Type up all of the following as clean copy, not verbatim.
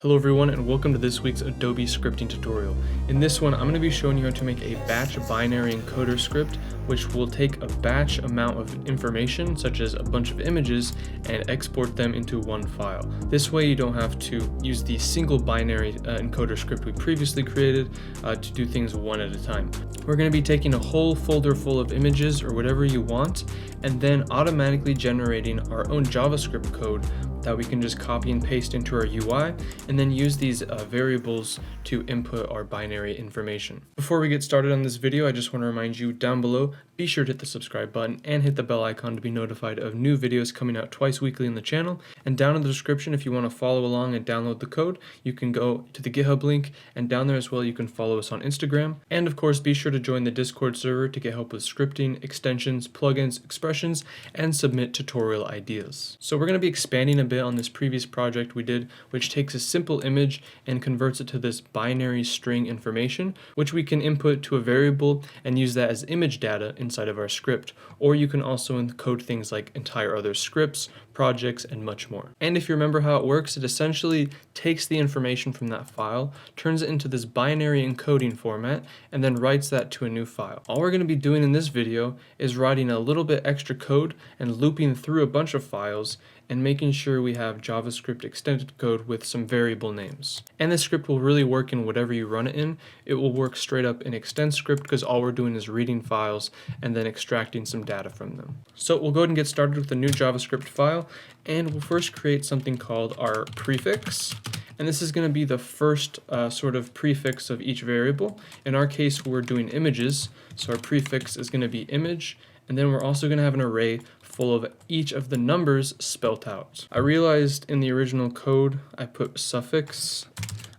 Hello everyone and welcome to this week's Adobe scripting tutorial. In this one, I'm going to be showing you how to make a batch binary encoder script, which will take a batch amount of information, such as a bunch of images, and export them into one file. This way you don't have to use the single binary encoder script we previously created to do things one at a time. We're going to be taking a whole folder full of images or whatever you want, and then automatically generating our own JavaScript code that we can just copy and paste into our UI, and then use these variables to input our binary information. Before we get started on this video, I just want to remind you down below, be sure to hit the subscribe button and hit the bell icon to be notified of new videos coming out twice weekly on the channel. And down in the description, if you want to follow along and download the code, you can go to the GitHub link, and down there as well you can follow us on Instagram. And of course, be sure to join the Discord server to get help with scripting, extensions, plugins, expressions, and submit tutorial ideas. So we're going to be expanding a bit on this previous project we did, which takes a simple image and converts it to this binary string information, which we can input to a variable and use that as image data inside of our script. Or you can also encode things like entire other scripts, projects, and much more. And if you remember how it works, it essentially takes the information from that file, turns it into this binary encoding format, and then writes that to a new file. All we're going to be doing in this video is writing a little bit extra code and looping through a bunch of files and making sure we have JavaScript extended code with some variable names. And this script will really work in whatever you run it in. It will work straight up in extend script because all we're doing is reading files and then extracting some data from them. So we'll go ahead and get started with a new JavaScript file, and we'll first create something called our prefix. And this is going to be the first sort of prefix of each variable. In our case, we're doing images, so our prefix is going to be image, and then we're also going to have an array full of each of the numbers spelt out. I realized in the original code I put suffix.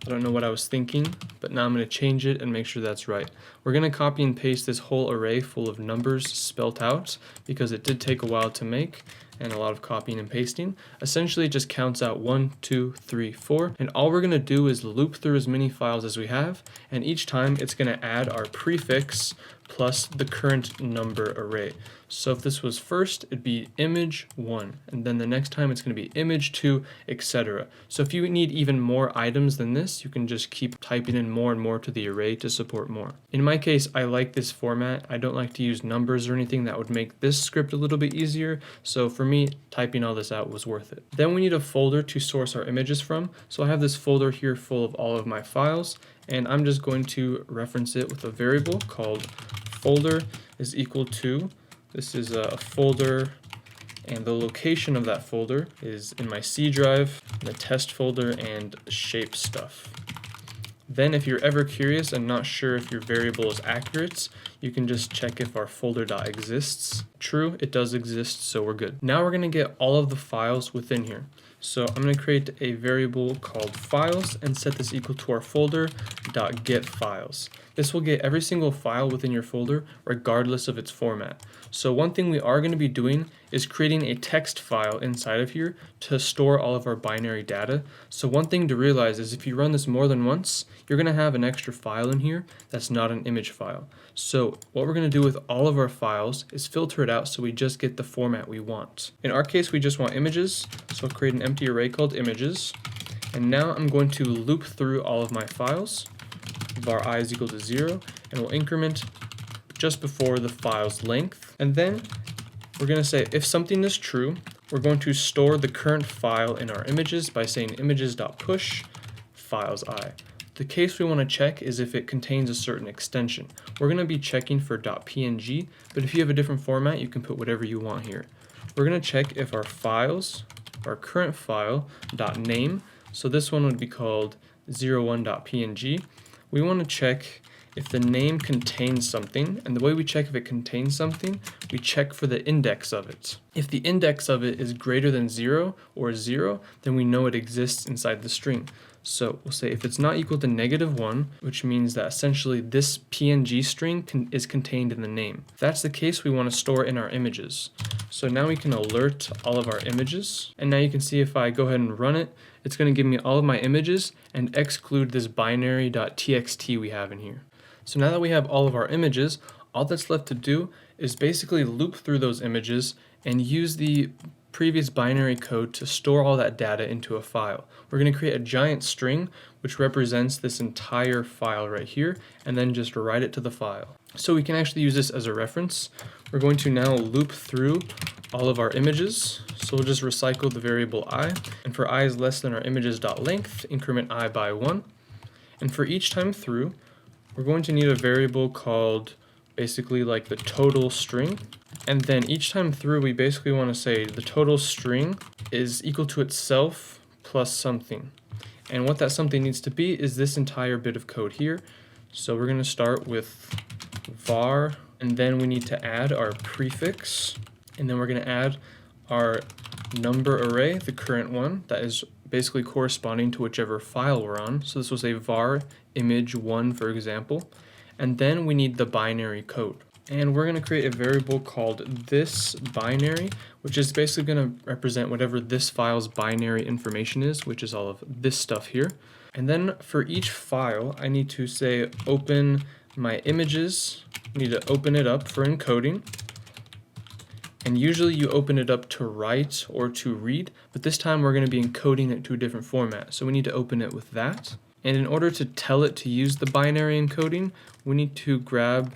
I don't know what I was thinking, but now I'm going to change it and make sure that's right. We're going to copy and paste this whole array full of numbers spelt out because it did take a while to make and a lot of copying and pasting. Essentially, it just counts out 1, 2, 3, 4, and all we're going to do is loop through as many files as we have, and each time it's going to add our prefix plus the current number array. So if this was first, it'd be image 1, and then the next time it's going to be image 2, etc. So if you need even more items than this, you can just keep typing in more and more to the array to support more. In my case, I like this format. I don't like to use numbers or anything that would make this script a little bit easier, so for me, typing all this out was worth it. Then we need a folder to source our images from, so I have this folder here full of all of my files, and I'm just going to reference it with a variable called folder is equal to, this is a folder, and the location of that folder is in my C drive, the test folder, and shape stuff. Then if you're ever curious and not sure if your variable is accurate, you can just check if our folder.exists. True, it does exist, so we're good. Now we're going to get all of the files within here. So I'm going to create a variable called files and set this equal to our folder.getFiles. This will get every single file within your folder regardless of its format. So one thing we are going to be doing is creating a text file inside of here to store all of our binary data. So one thing to realize is if you run this more than once, you're going to have an extra file in here that's not an image file. So what we're going to do with all of our files is filter it out so we just get the format we want. In our case, we just want images, so I'll create an empty array called images. And now I'm going to loop through all of my files. Var I is equal to 0, and we'll increment just before the file's length. And then we're going to say if something is true, we're going to store the current file in our images by saying images.push files I. The case we want to check is if it contains a certain extension. We're going to be checking for .png, but if you have a different format, you can put whatever you want here. We're going to check if our files, our current file, .name, so this one would be called 01.png. We want to check if the name contains something, and the way we check if it contains something, we check for the index of it. If the index of it is greater than 0 or 0, then we know it exists inside the string. So we'll say if it's not equal to -1, which means that essentially this PNG string is contained in the name. If that's the case, we want to store in our images. So now we can alert all of our images, and now you can see if I go ahead and run it, it's going to give me all of my images and exclude this binary.txt we have in here. So now that we have all of our images, all that's left to do is basically loop through those images and use the previous binary code to store all that data into a file. We're going to create a giant string which represents this entire file right here, and then just write it to the file. So we can actually use this as a reference. We're going to now loop through all of our images. So we'll just recycle the variable I, and for I is less than our images.length, increment I by 1. And for each time through, we're going to need a variable called basically like the total string. And then each time through, we basically want to say the total string is equal to itself plus something. And what that something needs to be is this entire bit of code here. So we're going to start with var, and then we need to add our prefix, and then we're going to add our number array, the current one, that is basically corresponding to whichever file we're on. So this was a var image1, for example. And then we need the binary code. And we're going to create a variable called this binary, which is basically going to represent whatever this file's binary information is, which is all of this stuff here. And then for each file, I need to say open my images. I need to open it up for encoding. And usually you open it up to write or to read, but this time we're going to be encoding it to a different format. So we need to open it with that. And in order to tell it to use the binary encoding, we need to grab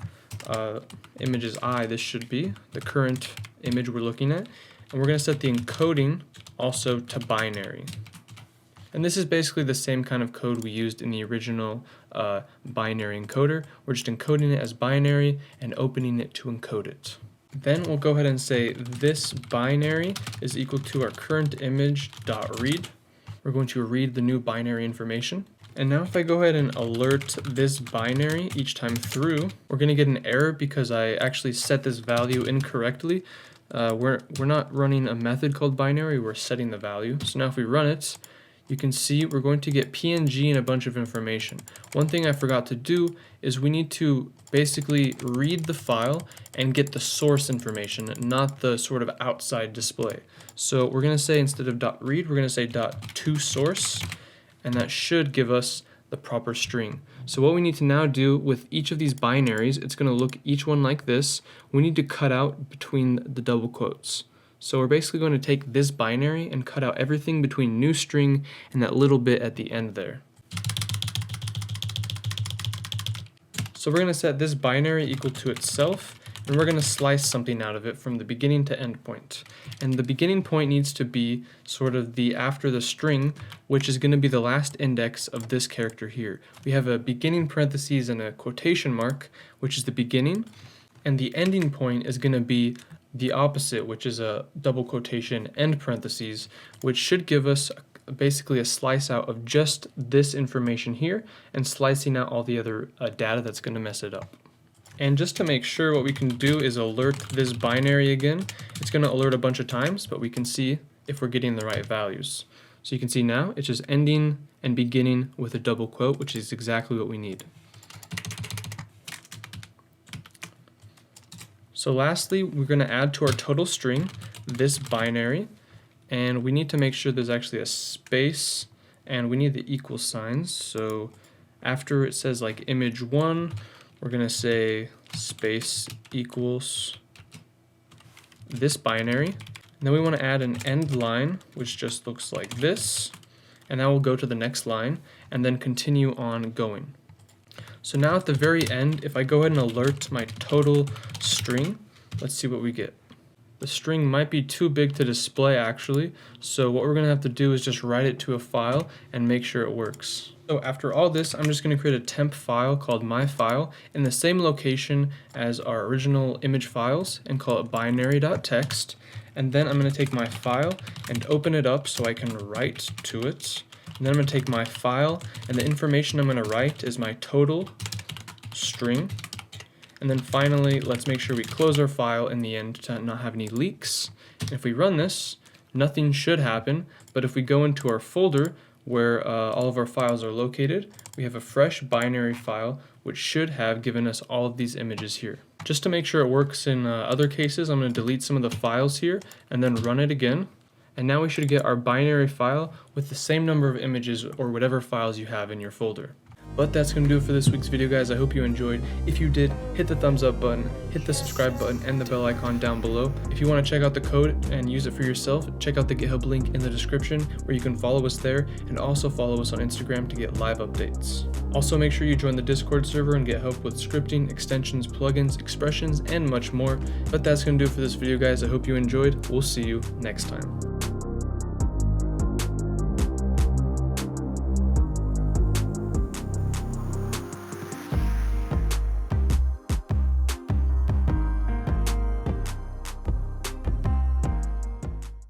images I, this should be the current image we're looking at, and we're going to set the encoding also to binary. And this is basically the same kind of code we used in the original binary encoder. We're just encoding it as binary and opening it to encode it. Then we'll go ahead and say this binary is equal to our current image.read. We're going to read the new binary information. And now if I go ahead and alert this binary each time through, we're going to get an error because I actually set this value incorrectly. We're not running a method called binary, we're setting the value. So now if we run it, you can see we're going to get PNG and a bunch of information. One thing I forgot to do is we need to basically read the file and get the source information, not the sort of outside display. So we're going to say instead of .read, we're going to say .toSource. And that should give us the proper string. So what we need to now do with each of these binaries, it's going to look each one like this. We need to cut out between the double quotes. So we're basically going to take this binary and cut out everything between new string and that little bit at the end there. So we're going to set this binary equal to itself, and we're going to slice something out of it from the beginning to end point. And the beginning point needs to be sort of the after the string, which is going to be the last index of this character here. We have a beginning parentheses and a quotation mark, which is the beginning, and the ending point is going to be the opposite, which is a double quotation end parentheses, which should give us basically a slice out of just this information here and slicing out all the other data that's going to mess it up. And just to make sure, what we can do is alert this binary again. It's going to alert a bunch of times, but we can see if we're getting the right values. So you can see now it's just ending and beginning with a double quote, which is exactly what we need. So lastly, we're going to add to our total string this binary, and we need to make sure there's actually a space, and we need the equal signs. So after it says like image1, we're going to say space equals this binary. And then we want to add an end line, which just looks like this. And now we'll go to the next line and then continue on going. So now at the very end, if I go ahead and alert my total string, let's see what we get. The string might be too big to display actually, so what we're going to have to do is just write it to a file and make sure it works. So after all this, I'm just going to create a temp file called myFile in the same location as our original image files and call it binary.txt. And then I'm going to take my file and open it up so I can write to it. And then I'm going to take my file, and the information I'm going to write is my total string. And then finally, let's make sure we close our file in the end to not have any leaks. And if we run this, nothing should happen. But if we go into our folder where all of our files are located, we have a fresh binary file which should have given us all of these images here. Just to make sure it works in other cases, I'm going to delete some of the files here and then run it again. And now we should get our binary file with the same number of images or whatever files you have in your folder. But that's going to do it for this week's video, guys. I hope you enjoyed. If you did, hit the thumbs up button, hit the subscribe button, and the bell icon down below. If you want to check out the code and use it for yourself, check out the GitHub link in the description where you can follow us there, and also follow us on Instagram to get live updates. Also, make sure you join the Discord server and get help with scripting, extensions, plugins, expressions, and much more. But that's going to do it for this video, guys. I hope you enjoyed. We'll see you next time.